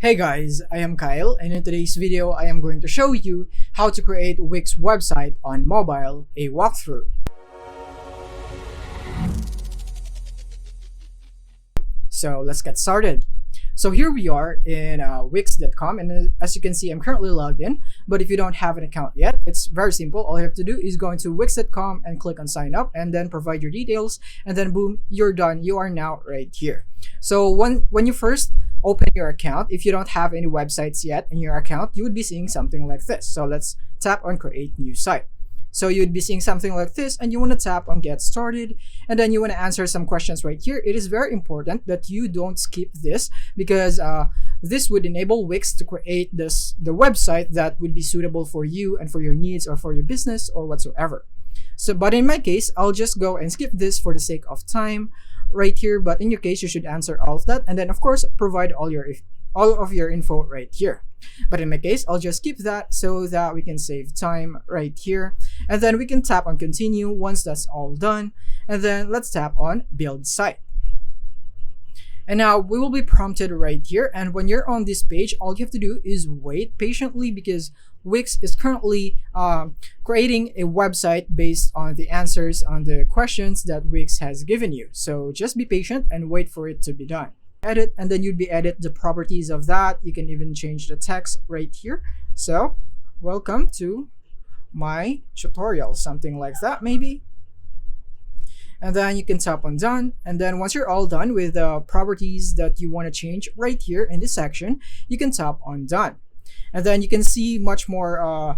Hey guys, I am Kyle, and in today's video I am going to show you how to create Wix website on mobile, a walkthrough. So let's get started. So here we are in wix.com, and as you can see, I'm currently logged in. But if you don't have an account yet, it's very simple. All you have to do is go into wix.com and click on sign up, and then provide your details, and then boom, you're done. You are now right here. So when you first open your account, if you don't have any websites yet in your account, you would be seeing something like this. So let's tap on create new site. So you'd be seeing something like this, and you want to tap on get started, and then you want to answer some questions right here. It is very important that you don't skip this, because this would enable Wix to create the website that would be suitable for you and for your needs or for your business or whatsoever. So, but in my case, I'll just go and skip this for the sake of time right here. But in your case, you should answer all of that, and then of course provide all of your info right here. But in my case, I'll just skip that so that we can save time right here, and then we can tap on continue once that's all done, and then let's tap on build site. And now we will be prompted right here, and when you're on this page, all you have to do is wait patiently, because Wix is currently creating a website based on the answers on the questions that Wix has given you. So just be patient and wait for it to be done. Edit, and then you'd be edit the properties of that. You can even change the text right here. So welcome to my tutorial, something like that maybe. And then you can tap on done, and then once you're all done with the properties that you want to change right here in this section, you can tap on done, and then you can see much more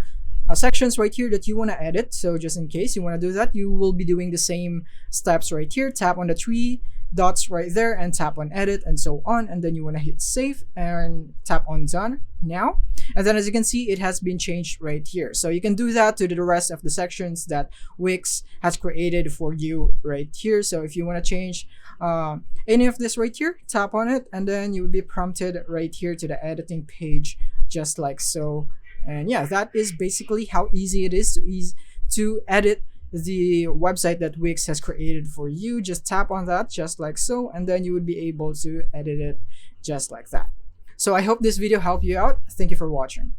sections right here that you want to edit. So just in case you want to do that, you will be doing the same steps right here. Tap on the three dots right there and tap on edit and so on, and then you want to hit save and tap on done now. And then as you can see, it has been changed right here. So you can do that to the rest of the sections that Wix has created for you right here. So if you want to change any of this right here, tap on it, and then you will be prompted right here to the editing page, just like so. And yeah, that is basically how easy it is to edit the website that Wix has created for you. Just tap on that just like so, and then you would be able to edit it just like that. So I hope this video helped you out. Thank you for watching.